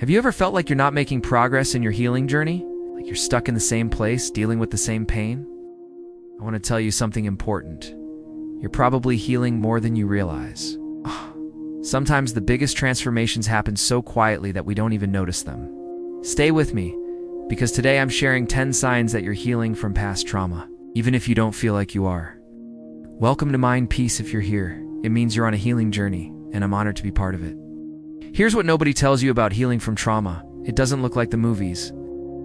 Have you ever felt like you're not making progress in your healing journey? Like you're stuck in the same place, dealing with the same pain? I want to tell you something important. You're probably healing more than you realize. Sometimes the biggest transformations happen so quietly that we don't even notice them. Stay with me, because today I'm sharing 10 signs that you're healing from past trauma, even if you don't feel like you are. Welcome to Mind Peace if you're here. It means you're on a healing journey, and I'm honored to be part of it. Here's what nobody tells you about healing from trauma. It doesn't look like the movies.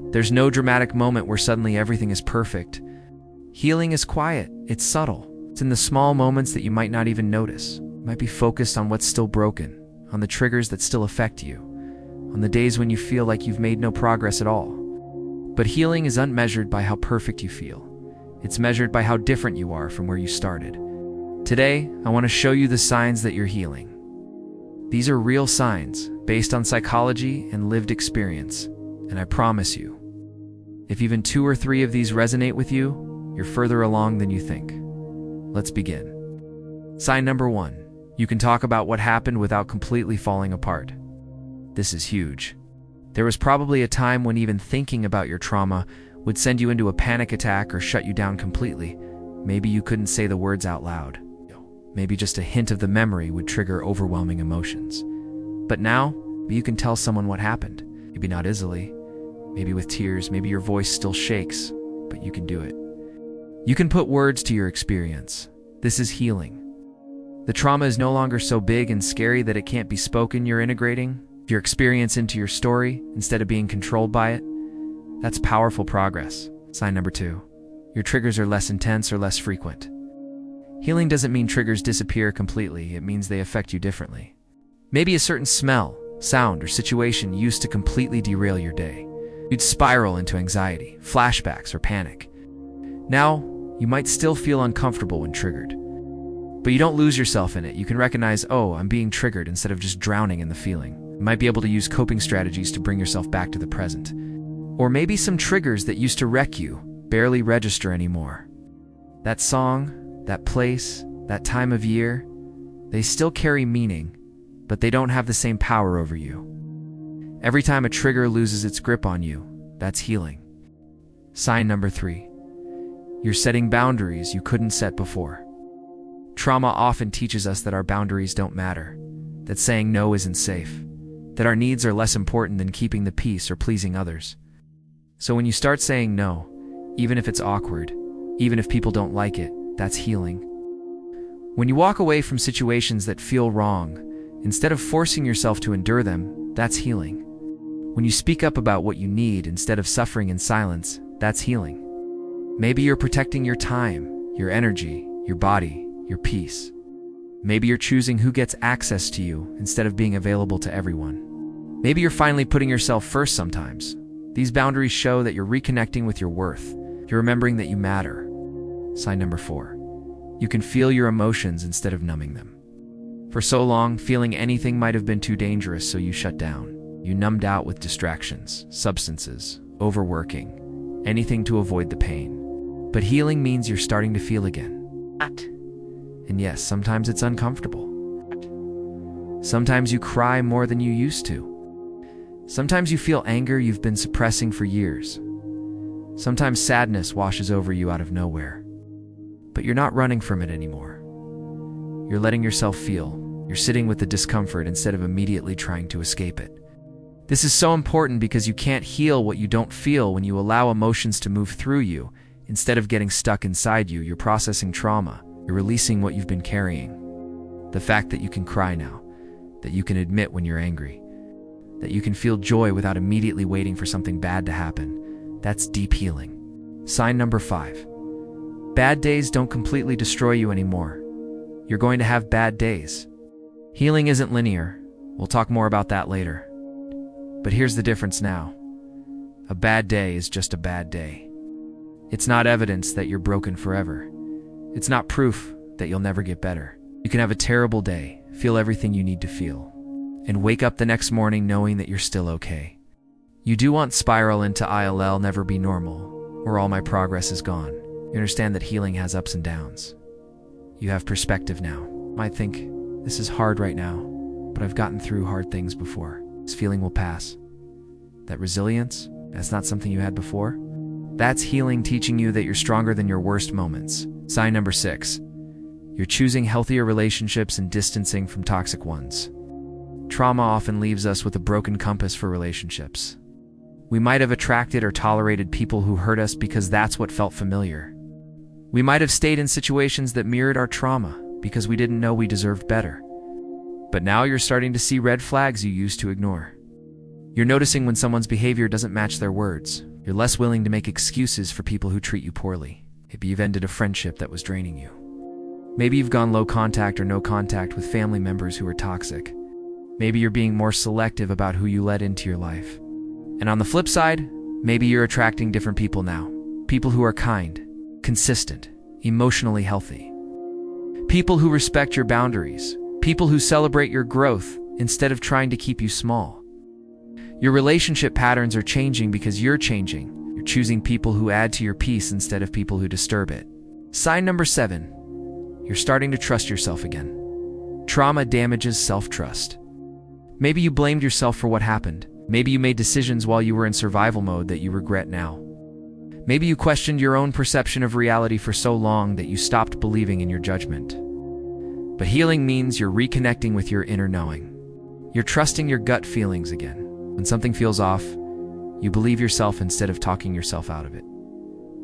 There's no dramatic moment where suddenly everything is perfect. Healing is quiet. It's subtle. It's in the small moments that you might not even notice. You might be focused on what's still broken, on the triggers that still affect you, on the days when you feel like you've made no progress at all. But healing is unmeasured by how perfect you feel. It's measured by how different you are from where you started. Today, I want to show you the signs that you're healing. These are real signs, based on psychology and lived experience, and I promise you, if even 2 or 3 of these resonate with you, you're further along than you think. Let's begin. Sign number 1. You can talk about what happened without completely falling apart. This is huge. There was probably a time when even thinking about your trauma would send you into a panic attack or shut you down completely. Maybe you couldn't say the words out loud. Maybe just a hint of the memory would trigger overwhelming emotions. But now, you can tell someone what happened. Maybe not easily, maybe with tears, maybe your voice still shakes, but you can do it. You can put words to your experience. This is healing. The trauma is no longer so big and scary that it can't be spoken. You're integrating your experience into your story instead of being controlled by it. That's powerful progress. Sign number 2. Your triggers are less intense or less frequent. Healing doesn't mean triggers disappear completely. It means they affect you differently. Maybe a certain smell, sound, or situation used to completely derail your day. You'd spiral into anxiety, flashbacks, or panic. Now, you might still feel uncomfortable when triggered. But you don't lose yourself in it. You can recognize, oh, I'm being triggered, instead of just drowning in the feeling. You might be able to use coping strategies to bring yourself back to the present. Or maybe some triggers that used to wreck you barely register anymore. That song, that place, that time of year, they still carry meaning, but they don't have the same power over you. Every time a trigger loses its grip on you, that's healing. Sign number 3. You're setting boundaries you couldn't set before. Trauma often teaches us that our boundaries don't matter, that saying no isn't safe, that our needs are less important than keeping the peace or pleasing others. So when you start saying no, even if it's awkward, even if people don't like it, that's healing. When you walk away from situations that feel wrong, instead of forcing yourself to endure them, that's healing. When you speak up about what you need instead of suffering in silence, that's healing. Maybe you're protecting your time, your energy, your body, your peace. Maybe you're choosing who gets access to you instead of being available to everyone. Maybe you're finally putting yourself first sometimes. These boundaries show that you're reconnecting with your worth. You're remembering that you matter. Sign number 4. You can feel your emotions instead of numbing them. For so long, feeling anything might have been too dangerous, so you shut down. You numbed out with distractions, substances, overworking, anything to avoid the pain. But healing means you're starting to feel again. And yes, sometimes it's uncomfortable. Sometimes you cry more than you used to. Sometimes you feel anger you've been suppressing for years. Sometimes sadness washes over you out of nowhere. But you're not running from it anymore. You're letting yourself feel. You're sitting with the discomfort instead of immediately trying to escape it. This is so important because you can't heal what you don't feel when you allow emotions to move through you. Instead of getting stuck inside you, you're processing trauma. You're releasing what you've been carrying. The fact that you can cry now, that you can admit when you're angry, that you can feel joy without immediately waiting for something bad to happen, that's deep healing. Sign number 5. Bad days don't completely destroy you anymore. You're going to have bad days. Healing isn't linear. We'll talk more about that later. But here's the difference now. A bad day is just a bad day. It's not evidence that you're broken forever. It's not proof that you'll never get better. You can have a terrible day, feel everything you need to feel, and wake up the next morning knowing that you're still okay. You do want spiral into I'll never be normal, or all my progress is gone. You understand that healing has ups and downs. You have perspective now. You might think, this is hard right now, but I've gotten through hard things before. This feeling will pass. that resilience. That's not something you had before. That's healing teaching you that you're stronger than your worst moments. Sign number 6. You're choosing healthier relationships and distancing from toxic ones. Trauma often leaves us with a broken compass for relationships. We might have attracted or tolerated people who hurt us because that's what felt familiar. We might have stayed in situations that mirrored our trauma because we didn't know we deserved better. But now you're starting to see red flags you used to ignore. You're noticing when someone's behavior doesn't match their words. You're less willing to make excuses for people who treat you poorly. Maybe you've ended a friendship that was draining you. Maybe you've gone low contact or no contact with family members who are toxic. Maybe you're being more selective about who you let into your life. And on the flip side, maybe you're attracting different people now. People who are kind, consistent, emotionally healthy. People who respect your boundaries. People who celebrate your growth instead of trying to keep you small. Your relationship patterns are changing because you're changing. You're choosing people who add to your peace instead of people who disturb it. Sign number 7. You're starting to trust yourself again. Trauma damages self-trust. Maybe you blamed yourself for what happened. Maybe you made decisions while you were in survival mode that you regret now. Maybe you questioned your own perception of reality for so long that you stopped believing in your judgment. But healing means you're reconnecting with your inner knowing. You're trusting your gut feelings again. When something feels off, you believe yourself instead of talking yourself out of it.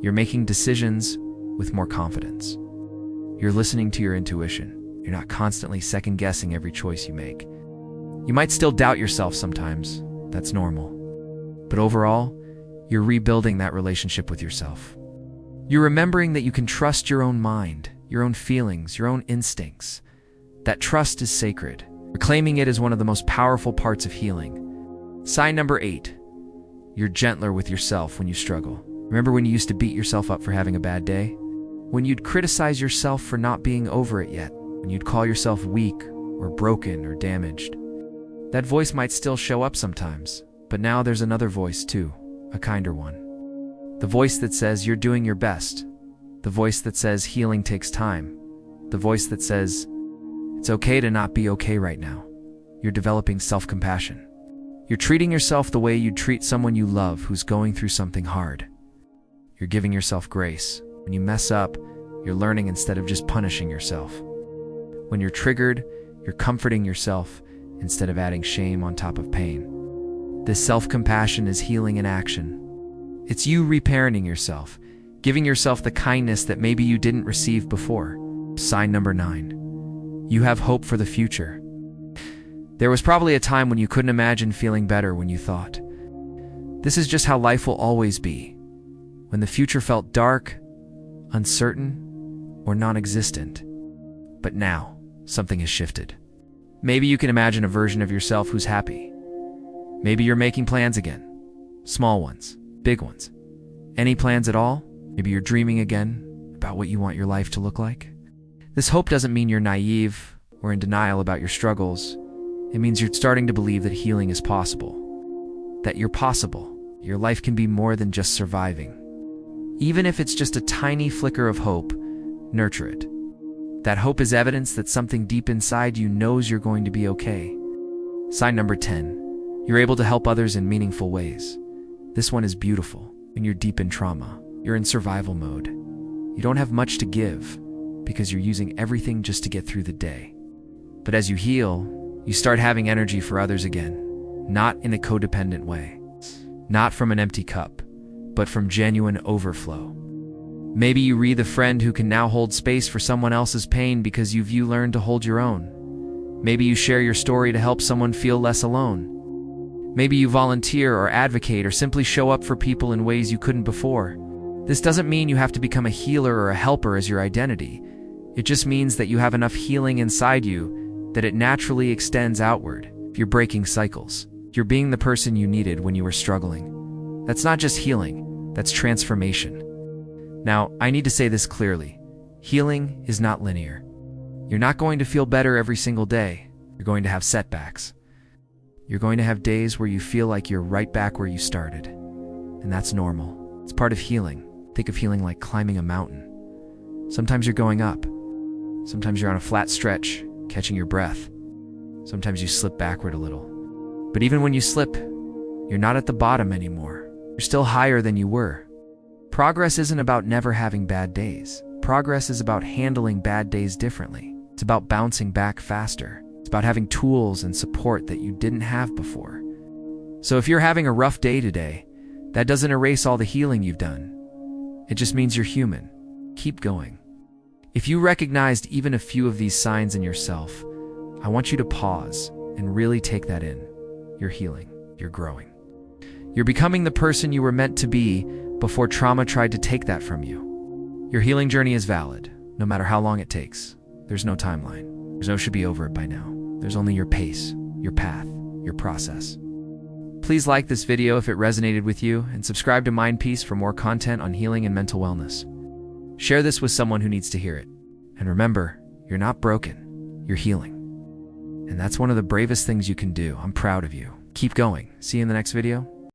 You're making decisions with more confidence. You're listening to your intuition. You're not constantly second-guessing every choice you make. You might still doubt yourself sometimes. That's normal. But overall, you're rebuilding that relationship with yourself. You're remembering that you can trust your own mind, your own feelings, your own instincts. That trust is sacred. Reclaiming it is one of the most powerful parts of healing. Sign number 8. You're gentler with yourself when you struggle. Remember when you used to beat yourself up for having a bad day? When you'd criticize yourself for not being over it yet? When you'd call yourself weak or broken or damaged? That voice might still show up sometimes, but now there's another voice too, a kinder one. The voice that says you're doing your best. The voice that says healing takes time. The voice that says it's okay to not be okay right now. You're developing self-compassion. You're treating yourself the way you'd treat someone you love who's going through something hard. You're giving yourself grace. When you mess up, you're learning instead of just punishing yourself. When you're triggered, you're comforting yourself instead of adding shame on top of pain. This self-compassion is healing in action. It's you reparenting yourself, giving yourself the kindness that maybe you didn't receive before. Sign number 9. You have hope for the future. There was probably a time when you couldn't imagine feeling better when you thought, this is just how life will always be. When the future felt dark, uncertain, or non-existent. But now, something has shifted. Maybe you can imagine a version of yourself who's happy. Maybe you're making plans again. Small ones, big ones. Any plans at all? Maybe you're dreaming again about what you want your life to look like. This hope doesn't mean you're naive or in denial about your struggles. It means you're starting to believe that healing is possible. That you're possible. Your life can be more than just surviving. Even if it's just a tiny flicker of hope, nurture it. That hope is evidence that something deep inside you knows you're going to be okay. Sign number 10. You're able to help others in meaningful ways. This one is beautiful. When you're deep in trauma, you're in survival mode. You don't have much to give because you're using everything just to get through the day. But as you heal, you start having energy for others again, not in a codependent way, not from an empty cup, but from genuine overflow. Maybe you re the friend who can now hold space for someone else's pain because you learned to hold your own. Maybe you share your story to help someone feel less alone. Maybe you volunteer or advocate or simply show up for people in ways you couldn't before. This doesn't mean you have to become a healer or a helper as your identity. It just means that you have enough healing inside you that it naturally extends outward. You're breaking cycles. You're being the person you needed when you were struggling. That's not just healing, that's transformation. Now, I need to say this clearly. Healing is not linear. You're not going to feel better every single day. You're going to have setbacks. You're going to have days where you feel like you're right back where you started. And that's normal. It's part of healing. Think of healing like climbing a mountain. Sometimes you're going up. Sometimes you're on a flat stretch, catching your breath. Sometimes you slip backward a little. But even when you slip, you You're not at the bottom anymore. You're still higher than you were. Progress isn't about never having bad days. Progress is about handling bad days differently. It's about bouncing back faster. It's about having tools and support that you didn't have before. So if you're having a rough day today, that doesn't erase all the healing you've done. It just means you're human. Keep going. If you recognized even a few of these signs in yourself, I want you to pause and really take that in. You're healing. You're growing. You're becoming the person you were meant to be before trauma tried to take that from you. Your healing journey is valid, no matter how long it takes. There's no timeline. There's no should be over it by now. There's only your pace, your path, your process. Please like this video if it resonated with you, and subscribe to Mind Peace for more content on healing and mental wellness. Share this with someone who needs to hear it. And remember, you're not broken, you're healing. And that's one of the bravest things you can do. I'm proud of you. Keep going. See you in the next video.